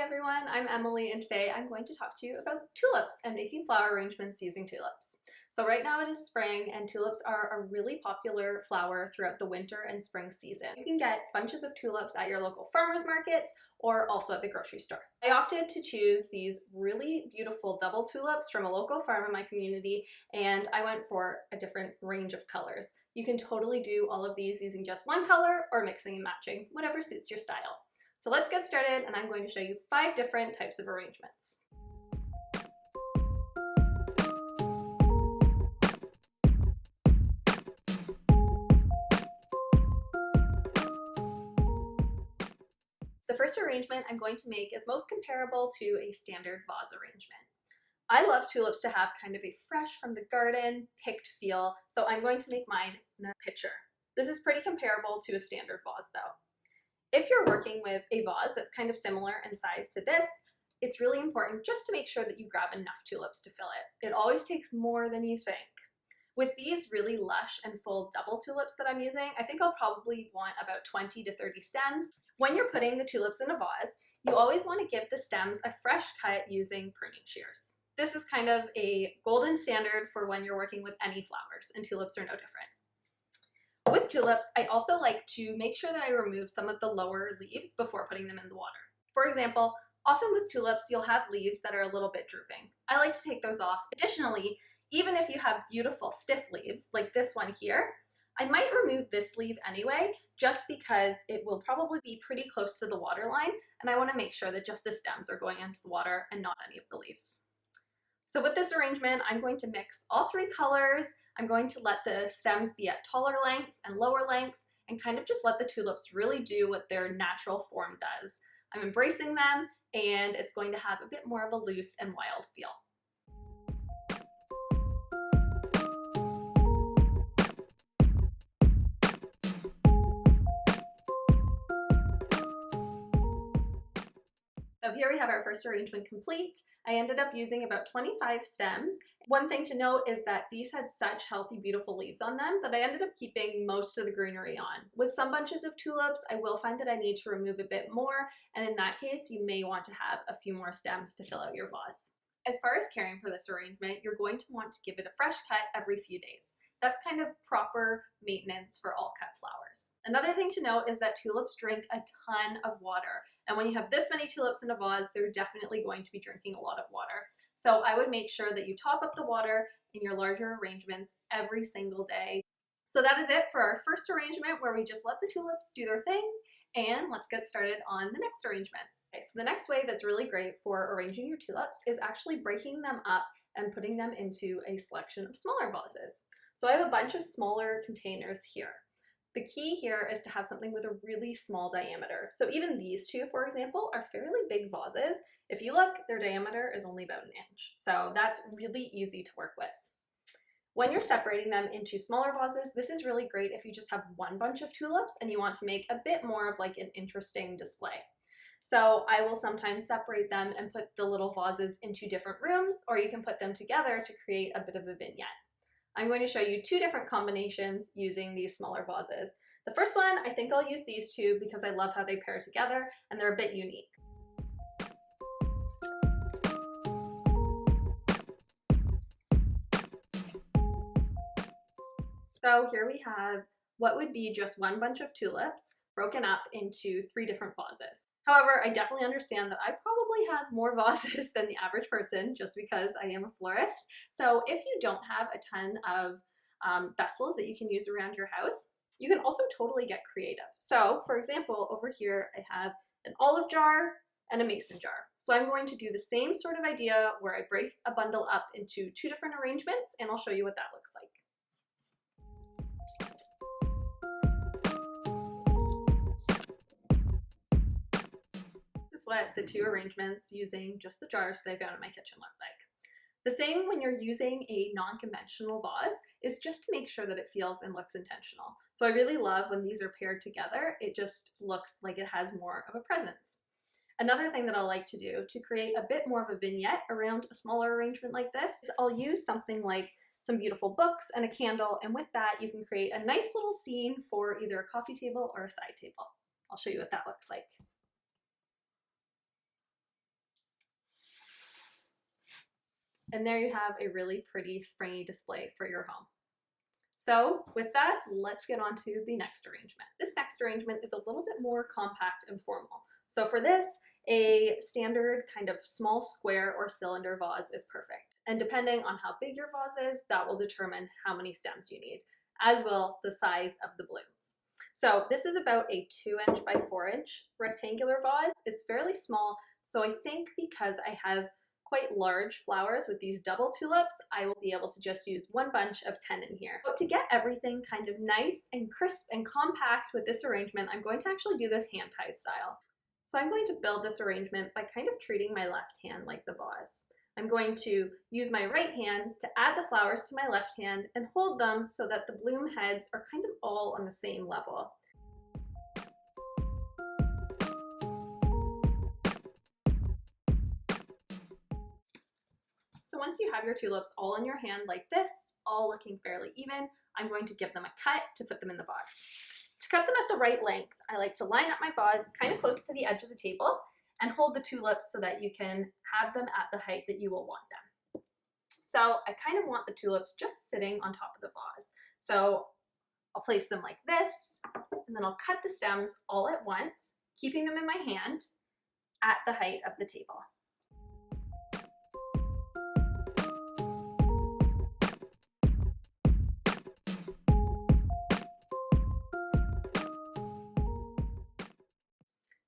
everyone, I'm Emily and today I'm going to talk to you about tulips and making flower arrangements using tulips. So right now it is spring and tulips are a really popular flower throughout the winter and spring season. You can get bunches of tulips at your local farmers markets or also at the grocery store. I opted to choose these really beautiful double tulips from a local farm in my community, and I went for a different range of colors. You can totally do all of these using just one color or mixing and matching, whatever suits your style. So let's get started, and I'm going to show you 5 different types of arrangements. The first arrangement I'm going to make is most comparable to a standard vase arrangement. I love tulips to have kind of a fresh from the garden, picked feel, so I'm going to make mine in a pitcher. This is pretty comparable to a standard vase though. If you're working with a vase that's kind of similar in size to this, it's really important just to make sure that you grab enough tulips to fill it. It always takes more than you think. With these really lush and full double tulips that I'm using, I think I'll probably want about 20 to 30 stems. When you're putting the tulips in a vase, you always want to give the stems a fresh cut using pruning shears. This is kind of a golden standard for when you're working with any flowers, and tulips are no different. With tulips, I also like to make sure that I remove some of the lower leaves before putting them in the water. For example, often with tulips, you'll have leaves that are a little bit drooping. I like to take those off. Additionally, even if you have beautiful stiff leaves, like this one here, I might remove this leaf anyway, just because it will probably be pretty close to the water line, and I want to make sure that just the stems are going into the water and not any of the leaves. So with this arrangement, I'm going to mix all 3 colors. I'm going to let the stems be at taller lengths and lower lengths and kind of just let the tulips really do what their natural form does. I'm embracing them, and it's going to have a bit more of a loose and wild feel. So here we have our first arrangement complete. I ended up using about 25 stems. One thing to note is that these had such healthy, beautiful leaves on them that I ended up keeping most of the greenery on. With some bunches of tulips, I will find that I need to remove a bit more, and in that case, you may want to have a few more stems to fill out your vase. As far as caring for this arrangement, you're going to want to give it a fresh cut every few days. That's kind of proper maintenance for all cut flowers. Another thing to note is that tulips drink a ton of water. And when you have this many tulips in a vase, they're definitely going to be drinking a lot of water. So I would make sure that you top up the water in your larger arrangements every single day. So that is it for our first arrangement, where we just let the tulips do their thing, and let's get started on the next arrangement. Okay, so the next way that's really great for arranging your tulips is actually breaking them up and putting them into a selection of smaller vases. So I have a bunch of smaller containers here. The key here is to have something with a really small diameter. So even these 2, for example, are fairly big vases. If you look, their diameter is only about 1 inch. So that's really easy to work with. When you're separating them into smaller vases, this is really great if you just have one bunch of tulips and you want to make a bit more of like an interesting display. So I will sometimes separate them and put the little vases into different rooms, or you can put them together to create a bit of a vignette. I'm going to show you 2 different combinations using these smaller vases. The first one, I think I'll use these 2 because I love how they pair together and they're a bit unique. So here we have what would be just one bunch of tulips broken up into 3 different vases. However, I definitely understand that I probably have more vases than the average person just because I am a florist. So if you don't have a ton of vessels that you can use around your house, you can also totally get creative. So for example, over here I have an olive jar and a mason jar. So I'm going to do the same sort of idea where I break a bundle up into 2 different arrangements, and I'll show you what that looks like. What the 2 arrangements using just the jars that I found in my kitchen look like. The thing when you're using a non-conventional vase is just to make sure that it feels and looks intentional. So I really love when these are paired together, it just looks like it has more of a presence. Another thing that I like to do to create a bit more of a vignette around a smaller arrangement like this is I'll use something like some beautiful books and a candle, and with that you can create a nice little scene for either a coffee table or a side table. I'll show you what that looks like. And there you have a really pretty springy display for your home. So with that, let's get on to the next arrangement. This next arrangement is a little bit more compact and formal. So for this, a standard kind of small square or cylinder vase is perfect. And depending on how big your vase is, that will determine how many stems you need, as will the size of the blooms. So this is about a 2" by 4" rectangular vase. It's fairly small, so I think because I have quite large flowers with these double tulips, I will be able to just use one bunch of 10 in here. But to get everything kind of nice and crisp and compact with this arrangement, I'm going to actually do this hand-tied style. So I'm going to build this arrangement by kind of treating my left hand like the vase. I'm going to use my right hand to add the flowers to my left hand and hold them so that the bloom heads are kind of all on the same level. So once you have your tulips all in your hand like this, all looking fairly even, I'm going to give them a cut to put them in the vase. To cut them at the right length, I like to line up my vase kind of close to the edge of the table and hold the tulips so that you can have them at the height that you will want them. So I kind of want the tulips just sitting on top of the vase. So I'll place them like this, and then I'll cut the stems all at once, keeping them in my hand at the height of the table.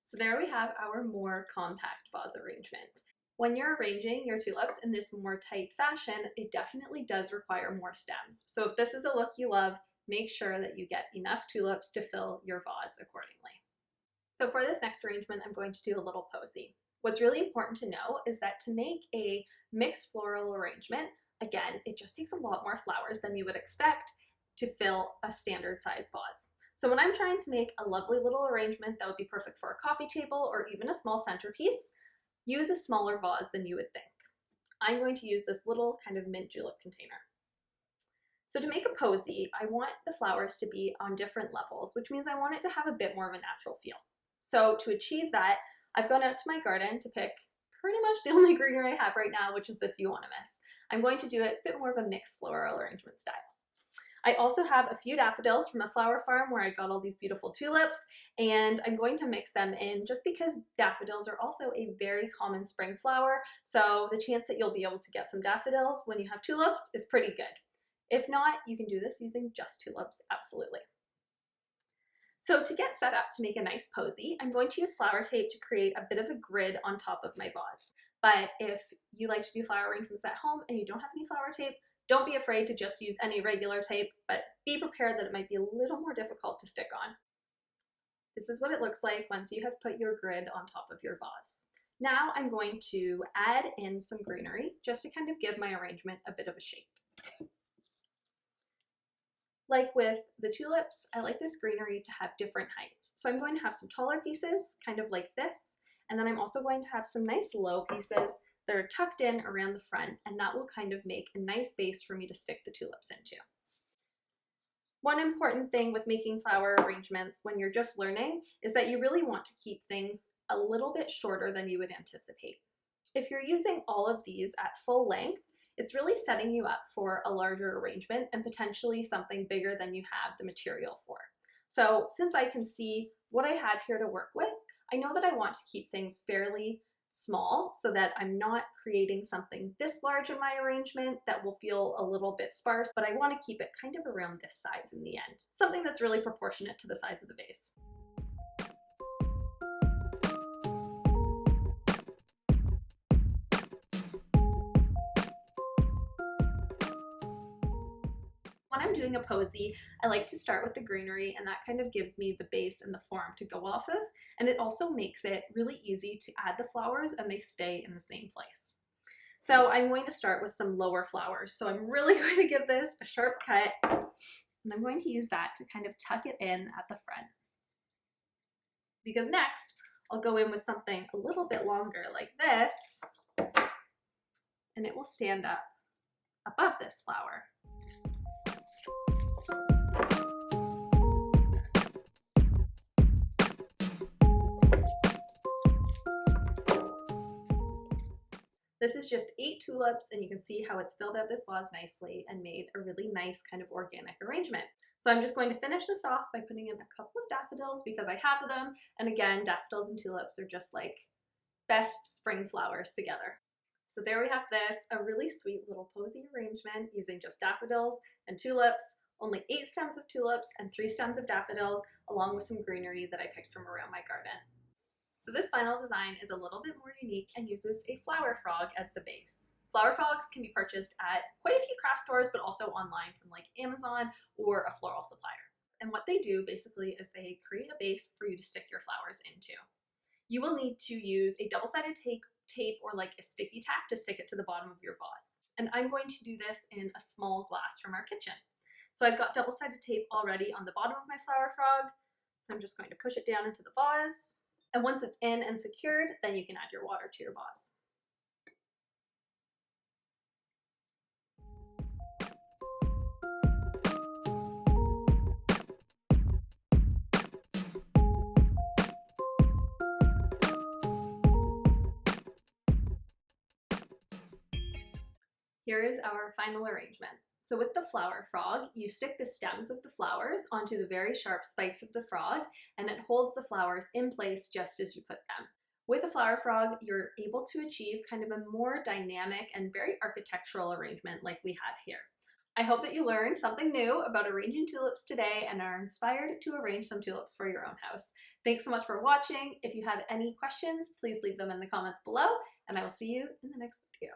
So there we have our more compact vase arrangement. When you're arranging your tulips in this more tight fashion, it definitely does require more stems. So if this is a look you love, make sure that you get enough tulips to fill your vase accordingly. So for this next arrangement, I'm going to do a little posy. What's really important to know is that to make a mixed floral arrangement, again, it just takes a lot more flowers than you would expect to fill a standard size vase. So when I'm trying to make a lovely little arrangement that would be perfect for a coffee table or even a small centerpiece, use a smaller vase than you would think. I'm going to use this little kind of mint julep container. So to make a posy, I want the flowers to be on different levels, which means I want it to have a bit more of a natural feel. So to achieve that, I've gone out to my garden to pick pretty much the only greenery I have right now, which is this euonymus. I'm going to do it a bit more of a mixed floral arrangement style. I also have a few daffodils from a flower farm where I got all these beautiful tulips, and I'm going to mix them in just because daffodils are also a very common spring flower, so the chance that you'll be able to get some daffodils when you have tulips is pretty good. If not, you can do this using just tulips, absolutely. So to get set up to make a nice posy, I'm going to use flower tape to create a bit of a grid on top of my vase. But if you like to do flower arrangements at home and you don't have any flower tape, don't be afraid to just use any regular tape, but be prepared that it might be a little more difficult to stick on. This is what it looks like once you have put your grid on top of your vase. Now I'm going to add in some greenery just to kind of give my arrangement a bit of a shape. Like with the tulips, I like this greenery to have different heights. So I'm going to have some taller pieces, kind of like this, and then I'm also going to have some nice low pieces that are tucked in around the front, and that will kind of make a nice base for me to stick the tulips into. One important thing with making flower arrangements when you're just learning is that you really want to keep things a little bit shorter than you would anticipate. If you're using all of these at full length, it's really setting you up for a larger arrangement and potentially something bigger than you have the material for. So since I can see what I have here to work with, I know that I want to keep things fairly small so that I'm not creating something this large in my arrangement that will feel a little bit sparse, but I want to keep it kind of around this size in the end. Something that's really proportionate to the size of the vase. When I'm doing a posy, I like to start with the greenery, and that kind of gives me the base and the form to go off of, and it also makes it really easy to add the flowers and they stay in the same place. So I'm going to start with some lower flowers. So I'm really going to give this a sharp cut, and I'm going to use that to kind of tuck it in at the front. Because next, I'll go in with something a little bit longer like this, and it will stand up above this flower. This is just 8 tulips, and you can see how it's filled out this vase nicely and made a really nice kind of organic arrangement. So I'm just going to finish this off by putting in a couple of daffodils because I have them, and again, daffodils and tulips are just like best spring flowers together. So there we have this, a really sweet little posy arrangement using just daffodils and tulips, only 8 stems of tulips and 3 stems of daffodils, along with some greenery that I picked from around my garden. So this final design is a little bit more unique and uses a flower frog as the base. Flower frogs can be purchased at quite a few craft stores, but also online from like Amazon or a floral supplier. And what they do basically is they create a base for you to stick your flowers into. You will need to use a double-sided tape or like a sticky tack to stick it to the bottom of your vase. And I'm going to do this in a small glass from our kitchen. So I've got double-sided tape already on the bottom of my flower frog. So I'm just going to push it down into the vase. And once it's in and secured, then you can add your water to your vase. Here is our final arrangement. So with the flower frog, you stick the stems of the flowers onto the very sharp spikes of the frog, and it holds the flowers in place just as you put them. With a flower frog, you're able to achieve kind of a more dynamic and very architectural arrangement like we have here. I hope that you learned something new about arranging tulips today and are inspired to arrange some tulips for your own house. Thanks so much for watching. If you have any questions, please leave them in the comments below, and I will see you in the next video.